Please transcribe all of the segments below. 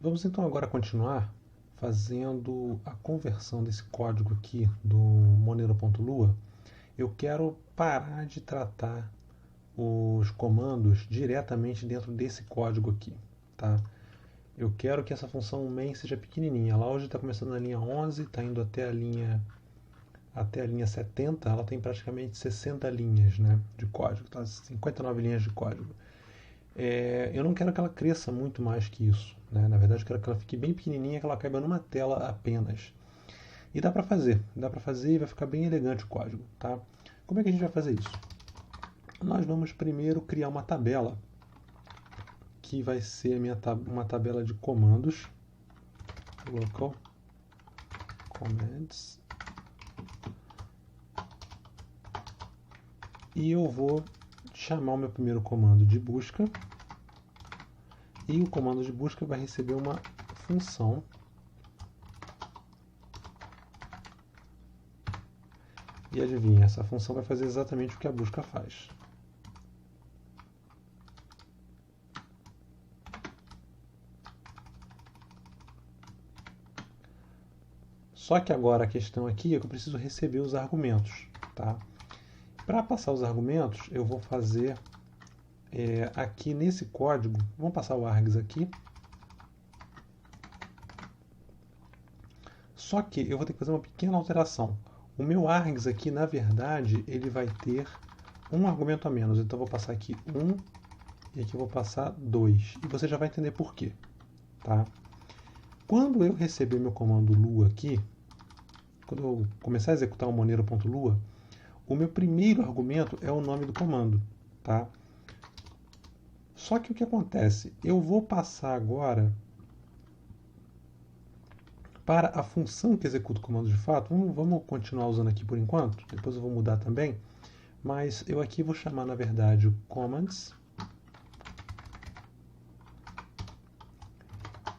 Vamos então agora continuar fazendo a conversão desse código aqui do Monero.lua. Eu quero parar de tratar os comandos diretamente dentro desse código aqui, tá? Eu quero que essa função main seja pequenininha. Ela hoje está começando na linha 11, está indo até a linha 70, ela tem praticamente 60 linhas, né, de código, tá? 59 linhas de código. Eu não quero que ela cresça muito mais que isso, né? Na verdade, eu quero que ela fique bem pequenininha, que ela caiba numa tela apenas. E dá para fazer e vai ficar bem elegante o código, tá? Como é que a gente vai fazer isso? Nós vamos primeiro criar uma tabela, que vai ser uma tabela de comandos, local commands, e eu vou chamar o meu primeiro comando de busca, e o comando de busca vai receber uma função e adivinha, essa função vai fazer exatamente o que a busca faz. Só que agora a questão aqui é que eu preciso receber os argumentos, tá? Para passar os argumentos, eu vou fazer aqui nesse código, vamos passar o args aqui. Só que eu vou ter que fazer uma pequena alteração. O meu args aqui, na verdade, ele vai ter um argumento a menos. Então eu vou passar aqui 1 e aqui eu vou passar 2. E você já vai entender por quê, tá? Quando eu receber meu comando lua aqui, quando eu começar a executar o monero.lua, o meu primeiro argumento é o nome do comando, tá? Só que o que acontece? Eu vou passar agora para a função que executa o comando de fato. Vamos continuar usando aqui por enquanto, depois eu vou mudar também, mas eu aqui vou chamar, na verdade, o commands.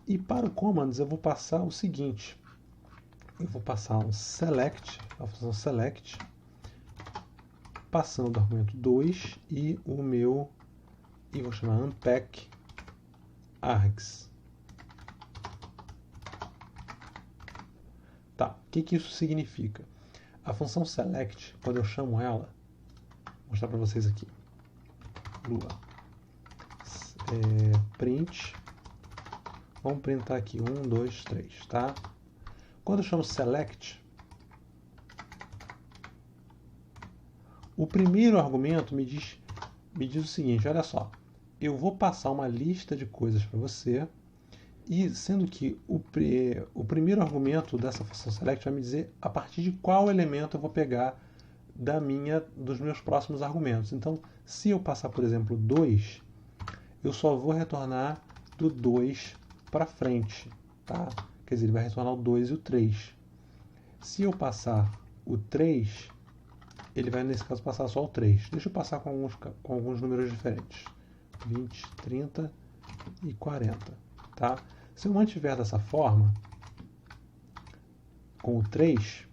E para o commands eu vou passar o seguinte, eu vou passar um select, a função select, passando o argumento 2 e vou chamar unpack args. Tá, o que isso significa? A função select, quando eu chamo ela, vou mostrar para vocês aqui, lua, print, vamos printar aqui 1, 2, 3, tá? Quando eu chamo select, o primeiro argumento me diz o seguinte, olha só, eu vou passar uma lista de coisas para você, e sendo que o primeiro argumento dessa função select vai me dizer a partir de qual elemento eu vou pegar dos meus próximos argumentos. Então, se eu passar, por exemplo, 2, eu só vou retornar do 2 para frente, tá? Quer dizer, ele vai retornar o 2 e o 3. Se eu passar o 3, ele vai, nesse caso, passar só o 3. Deixa eu passar com alguns números diferentes. 20, 30 e 40. Tá? Se eu mantiver dessa forma, com o 3,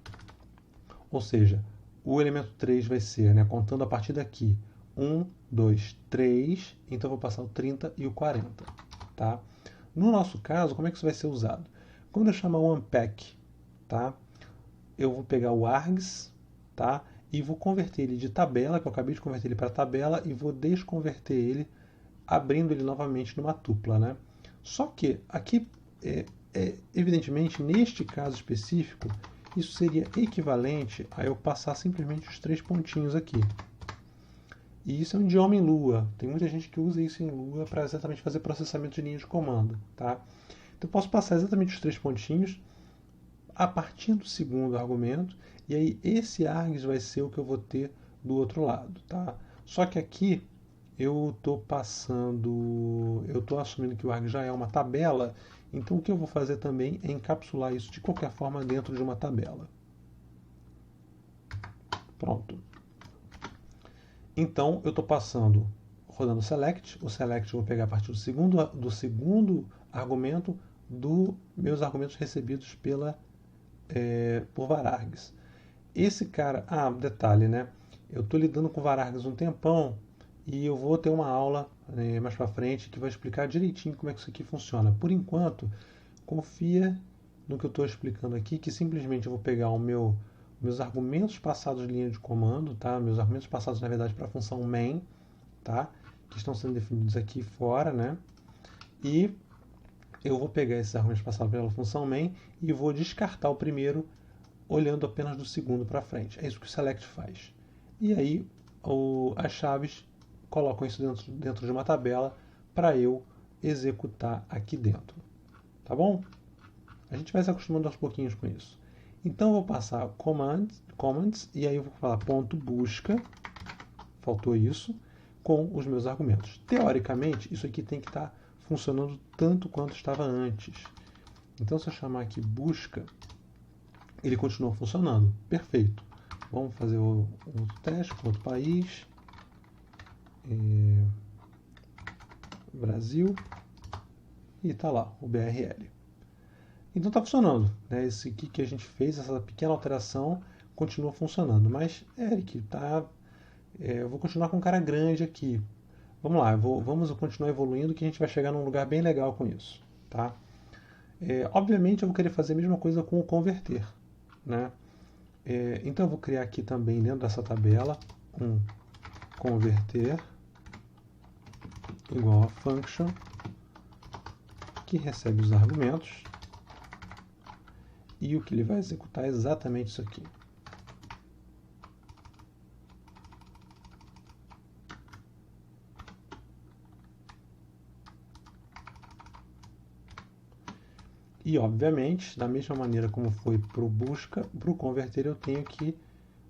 ou seja, o elemento 3 vai ser, né, contando a partir daqui, 1, 2, 3, então eu vou passar o 30 e o 40. Tá? No nosso caso, como é que isso vai ser usado? Quando eu chamar o unpack, tá, eu vou pegar o args, tá, e vou converter ele de tabela, que eu acabei de converter ele para tabela, e vou desconverter ele, abrindo ele novamente numa tupla, né? Só que aqui, evidentemente, neste caso específico, isso seria equivalente a eu passar simplesmente os 3 pontinhos aqui. E isso é um idioma em Lua. Tem muita gente que usa isso em Lua para exatamente fazer processamento de linha de comando, tá? Então eu posso passar exatamente os 3 pontinhos a partir do segundo argumento, e aí esse args vai ser o que eu vou ter do outro lado, tá? Só que aqui eu estou assumindo que o args já é uma tabela, então o que eu vou fazer também é encapsular isso de qualquer forma dentro de uma tabela. Pronto. Então eu estou rodando o select eu vou pegar a partir do segundo argumento dos meus argumentos recebidos por varargs. Esse cara, detalhe, né? Eu estou lidando com varargs um tempão e eu vou ter uma aula mais para frente que vai explicar direitinho como é que isso aqui funciona. Por enquanto, confia no que eu estou explicando aqui, que simplesmente eu vou pegar meus argumentos passados de linha de comando, tá? Meus argumentos passados, na verdade, para a função main, tá? Que estão sendo definidos aqui fora, né? E eu vou pegar esses argumentos passados pela função main e vou descartar o primeiro, olhando apenas do segundo para frente. É isso que o select faz. E aí as chaves colocam isso dentro de uma tabela para eu executar aqui dentro. Tá bom? A gente vai se acostumando aos pouquinhos com isso. Então eu vou passar commands e aí eu vou falar ponto busca, faltou isso, com os meus argumentos. Teoricamente, isso aqui tem que estar funcionando tanto quanto estava antes. Então se eu chamar aqui busca, ele continua funcionando. Perfeito. Vamos fazer outro teste com outro país. Brasil. E está lá, o BRL. Então está funcionando. Né? Esse aqui que a gente fez, essa pequena alteração, continua funcionando. Mas, Eric, eu vou continuar com um cara grande aqui. Vamos lá, vamos continuar evoluindo que a gente vai chegar num lugar bem legal com isso. Tá? Obviamente eu vou querer fazer a mesma coisa com o converter. Né? Então eu vou criar aqui também dentro dessa tabela um converter igual a function que recebe os argumentos e o que ele vai executar é exatamente isso aqui. E, obviamente, da mesma maneira como foi para o busca, para o converter eu tenho que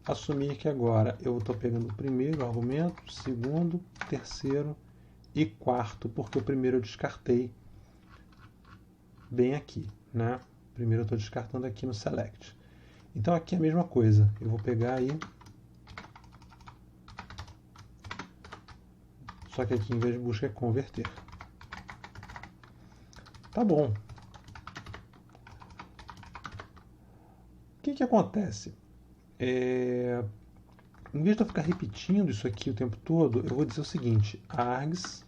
assumir que agora eu estou pegando o primeiro argumento, segundo, terceiro e quarto, porque o primeiro eu descartei bem aqui, né? Primeiro eu estou descartando aqui no select. Então aqui é a mesma coisa. Eu vou pegar aí, só que aqui em vez de busca é converter. Tá bom. O que acontece? Em vez de eu ficar repetindo isso aqui o tempo todo, eu vou dizer o seguinte: args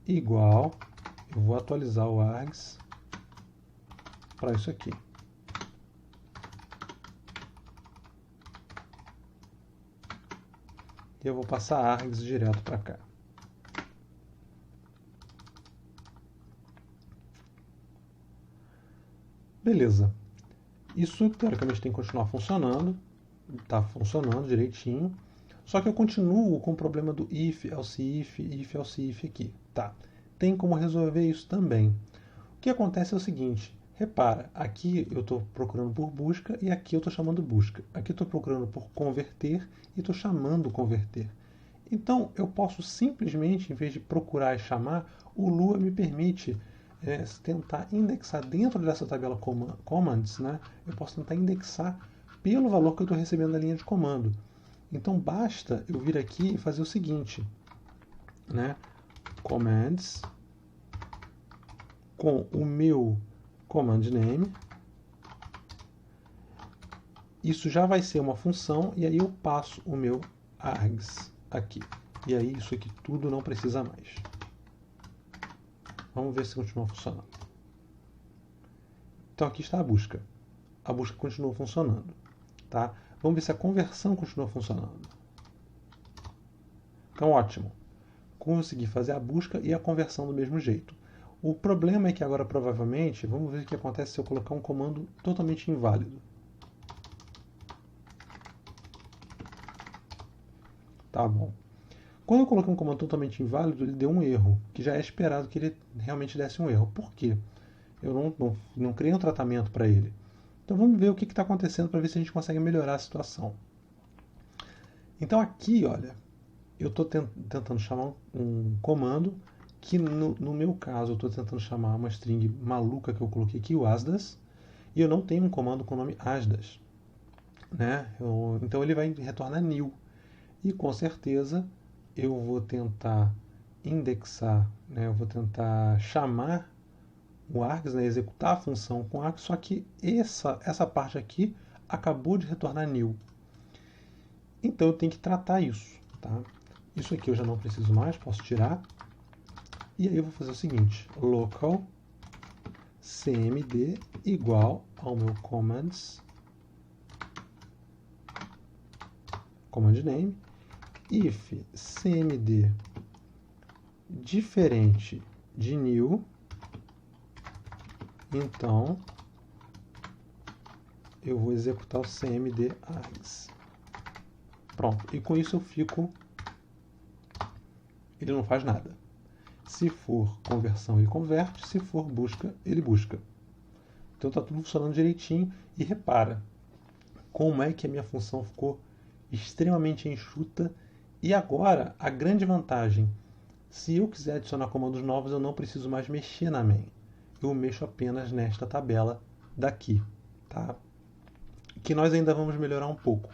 igual, eu vou atualizar o args para isso aqui. E eu vou passar args direto para cá. Beleza. Isso, teoricamente, tem que continuar funcionando. Está funcionando direitinho. Só que eu continuo com o problema do if, else if aqui. Tá. Tem como resolver isso também. O que acontece é o seguinte. Repara, aqui eu estou procurando por busca e aqui eu estou chamando busca. Aqui eu estou procurando por converter e estou chamando converter. Então, eu posso simplesmente, em vez de procurar e chamar, o Lua me permite tentar indexar dentro dessa tabela commands, né? Eu posso tentar indexar pelo valor que eu estou recebendo da linha de comando. Então basta eu vir aqui e fazer o seguinte, né? Commands com o meu command name. Isso já vai ser uma função e aí eu passo o meu args aqui. E aí isso aqui tudo não precisa mais. Vamos ver se continua funcionando. Então aqui está a busca. A busca continua funcionando. Tá? Vamos ver se a conversão continua funcionando. Então ótimo. Consegui fazer a busca e a conversão do mesmo jeito. O problema é que agora provavelmente, vamos ver o que acontece se eu colocar um comando totalmente inválido. Tá bom. Quando eu coloquei um comando totalmente inválido, ele deu um erro, que já é esperado que ele realmente desse um erro. Por quê? Eu não criei um tratamento para ele. Então vamos ver o que está acontecendo para ver se a gente consegue melhorar a situação. Então aqui, olha, eu estou tentando chamar um comando que no meu caso eu estou tentando chamar uma string maluca que eu coloquei aqui, o asdas, e eu não tenho um comando com o nome asdas. Né? Então ele vai retornar new. E com certeza eu vou tentar indexar, né? Eu vou tentar chamar o args, né? Executar a função com args, só que essa parte aqui acabou de retornar new. Então eu tenho que tratar isso. Tá? Isso aqui eu já não preciso mais, posso tirar. E aí eu vou fazer o seguinte, local cmd igual ao meu commands, command name, if cmd diferente de new, então eu vou executar o cmd args. Pronto, e com isso eu fico, ele não faz nada. Se for conversão, ele converte. Se for busca, ele busca. Então está tudo funcionando direitinho. E repara como é que a minha função ficou extremamente enxuta. E agora, a grande vantagem. Se eu quiser adicionar comandos novos, eu não preciso mais mexer na main. Eu mexo apenas nesta tabela daqui. Tá? Que nós ainda vamos melhorar um pouco.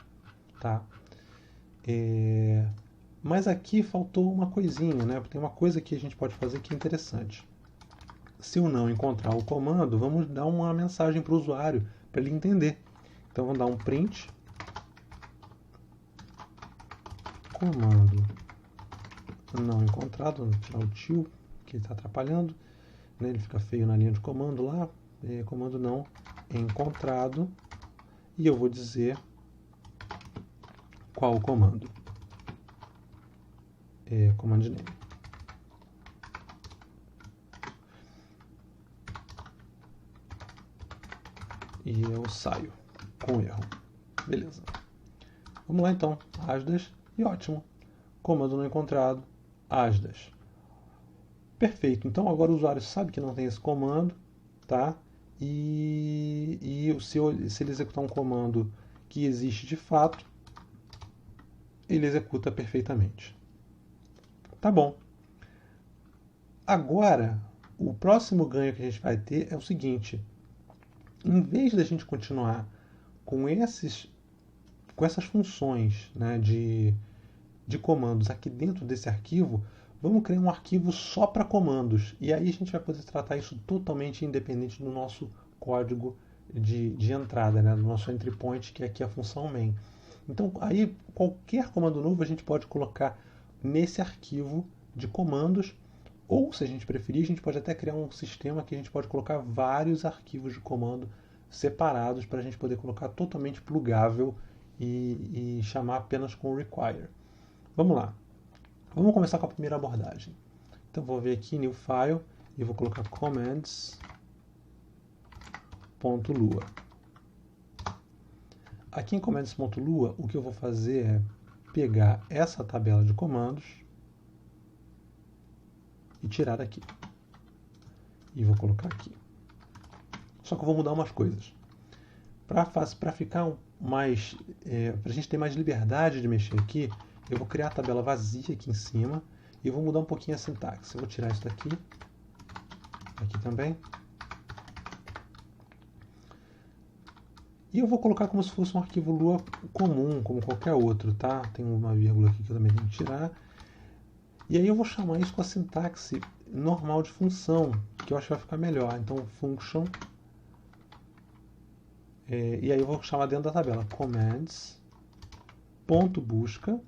Tá? Mas aqui faltou uma coisinha, né? Tem uma coisa que a gente pode fazer que é interessante. Se eu não encontrar o comando, vamos dar uma mensagem para o usuário, para ele entender. Então vamos dar um print. Comando não encontrado, vamos tirar o tio, que está atrapalhando. Né? Ele fica feio na linha de comando lá. Comando não encontrado. E eu vou dizer qual o comando. Command name. E eu saio com erro. Beleza. Vamos lá então. Asdas. E ótimo. Comando não encontrado. Asdas. Perfeito. Então agora o usuário sabe que não tem esse comando. Tá? E se ele executar um comando que existe de fato, ele executa perfeitamente. Tá bom. Agora, o próximo ganho que a gente vai ter é o seguinte. Em vez da gente continuar com essas funções, né, de comandos aqui dentro desse arquivo, vamos criar um arquivo só para comandos. E aí a gente vai poder tratar isso totalmente independente do nosso código de entrada, né, do nosso entry point, que é aqui a função main. Então, aí qualquer comando novo a gente pode colocar nesse arquivo de comandos, ou se a gente preferir, a gente pode até criar um sistema que a gente pode colocar vários arquivos de comando separados para a gente poder colocar totalmente plugável e chamar apenas com require. Vamos lá. Vamos começar com a primeira abordagem. Então vou ver aqui new file e vou colocar commands.lua. Aqui em commands.lua, o que eu vou fazer é pegar essa tabela de comandos e tirar daqui. E vou colocar aqui. Só que eu vou mudar umas coisas. Para ficar mais, para a gente ter mais liberdade de mexer aqui, eu vou criar a tabela vazia aqui em cima e vou mudar um pouquinho a sintaxe. Eu vou tirar isso daqui, aqui também. E eu vou colocar como se fosse um arquivo Lua comum, como qualquer outro, tá? Tem uma vírgula aqui que eu também tenho que tirar. E aí eu vou chamar isso com a sintaxe normal de função, que eu acho que vai ficar melhor. Então, function. E aí eu vou chamar dentro da tabela commands.busca,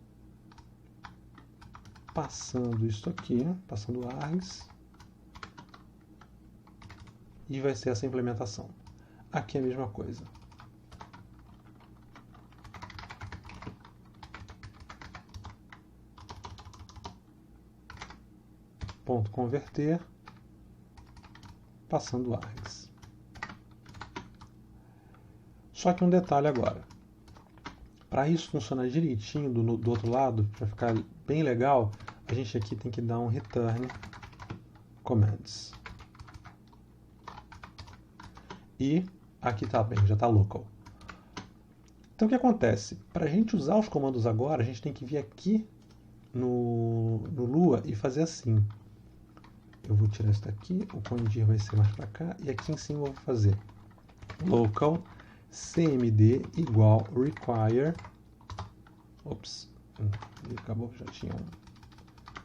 passando isso aqui, passando args, e vai ser essa implementação. Aqui é a mesma coisa. Ponto converter, passando args. Só que um detalhe agora. Para isso funcionar direitinho do outro lado, para ficar bem legal, a gente aqui tem que dar um return commands. E aqui está bem, já está local. Então o que acontece? Para a gente usar os comandos agora, a gente tem que vir aqui no Lua e fazer assim. Eu vou tirar isso daqui, o condir vai ser mais para cá, e aqui em cima eu vou fazer local cmd igual require. Ops, acabou, já tinha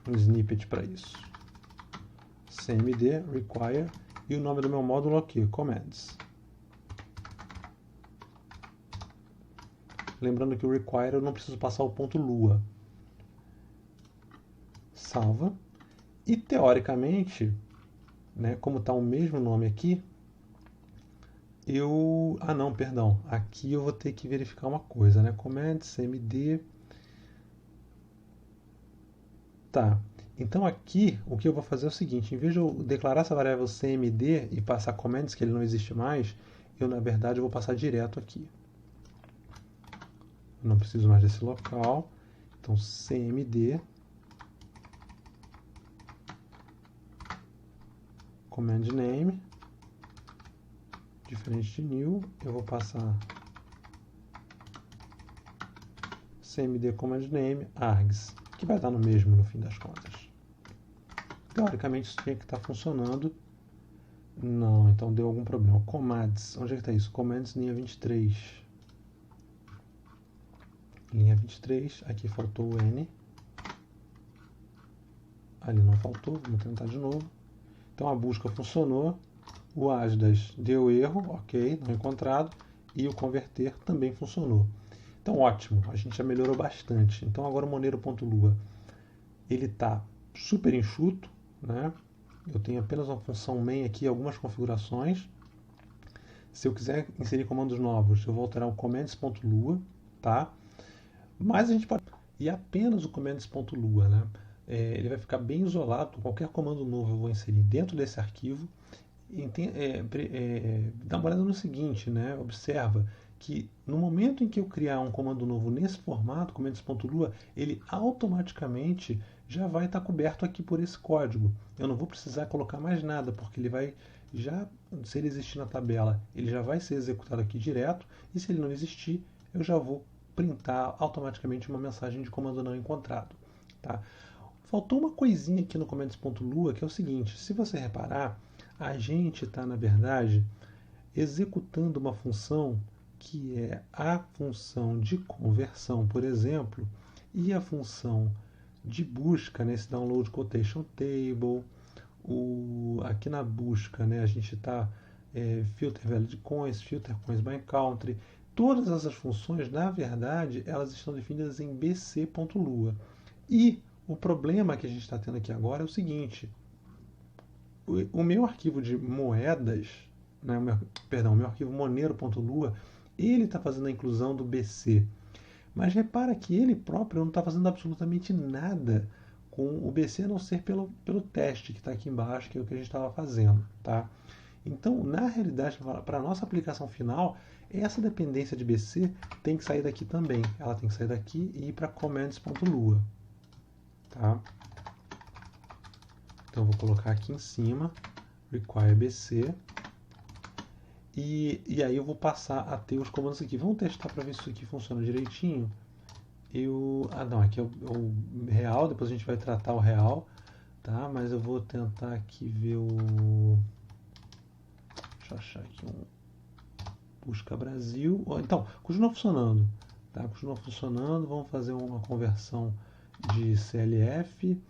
um snippet para isso. Cmd require e o nome do meu módulo aqui, commands. Lembrando que o require eu não preciso passar o ponto lua. salva. E teoricamente, né, como está o mesmo nome aqui, perdão. Aqui eu vou ter que verificar uma coisa, né? Command cmd. Tá. Então aqui o que eu vou fazer é o seguinte: em vez de eu declarar essa variável cmd e passar commands que ele não existe mais, eu na verdade vou passar direto aqui. Eu não preciso mais desse local. Então cmd command name, diferente de new, eu vou passar cmd command name args, que vai dar no mesmo no fim das contas. Teoricamente isso tinha que estar funcionando. Não, então deu algum problema. Commands, onde é que está isso? Commands linha 23. Linha 23, aqui faltou o N. Ali não faltou, vamos tentar de novo. Então a busca funcionou, o asdas deu erro, ok, não encontrado, e o converter também funcionou. Então ótimo, a gente já melhorou bastante. Então agora o monero.lua, ele está super enxuto, né? Eu tenho apenas uma função main aqui, algumas configurações. Se eu quiser inserir comandos novos, eu vou alterar o commands.lua, tá? Mas a gente pode... E apenas o commands.lua, né? Ele vai ficar bem isolado. Qualquer comando novo eu vou inserir dentro desse arquivo. Dá uma olhada no seguinte, né? Observa que no momento em que eu criar um comando novo nesse formato, commands.lua, ele automaticamente já vai estar coberto aqui por esse código. Eu não vou precisar colocar mais nada, porque ele vai já, se ele existir na tabela, ele já vai ser executado aqui direto, e se ele não existir, eu já vou printar automaticamente uma mensagem de comando não encontrado. Tá? Faltou uma coisinha aqui no commands.lua, que é o seguinte: se você reparar, a gente está, na verdade, executando uma função que é a função de conversão, por exemplo, e a função de busca nesse download quotation table. Aqui na busca, né, a gente está filter valid coins, filter coins by country. Todas essas funções, na verdade, elas estão definidas em bc.lua. E o problema que a gente está tendo aqui agora é o seguinte: o meu arquivo de moedas, né, o meu arquivo monero.lua, ele está fazendo a inclusão do BC. Mas repara que ele próprio não está fazendo absolutamente nada com o BC, a não ser pelo teste que está aqui embaixo, que é o que a gente estava fazendo. Tá? Então, na realidade, para a nossa aplicação final, essa dependência de BC tem que sair daqui também. Ela tem que sair daqui e ir para commands.lua. Tá? Então, eu vou colocar aqui em cima, require BC. E aí eu vou passar a ter os comandos aqui. Vamos testar para ver se isso aqui funciona direitinho. Aqui é o real, depois a gente vai tratar o real, tá? Mas eu vou tentar aqui ver deixa eu achar aqui busca Brasil. Então, continua funcionando, tá? Continua funcionando. Vamos fazer uma conversão de CLF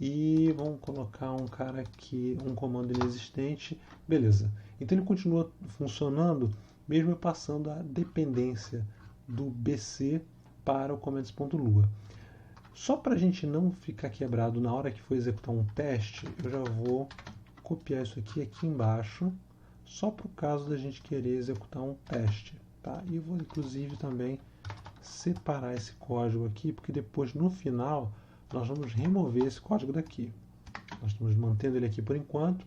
e vamos colocar um cara aqui, um comando inexistente. Beleza. Então ele continua funcionando mesmo eu passando a dependência do BC para o commands.lua. Só para a gente não ficar quebrado na hora que for executar um teste, eu já vou copiar isso aqui embaixo, só para o caso da gente querer executar um teste. Tá? E eu vou inclusive também separar esse código aqui, porque depois no final nós vamos remover esse código daqui. Nós estamos mantendo ele aqui por enquanto,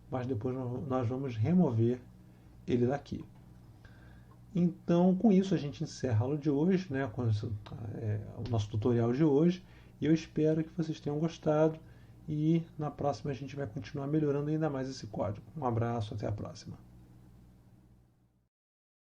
mas depois nós vamos remover ele daqui. Então, com isso a gente encerra a aula de hoje, né, o nosso tutorial de hoje, e eu espero que vocês tenham gostado, e na próxima a gente vai continuar melhorando ainda mais esse código. Um abraço, até a próxima.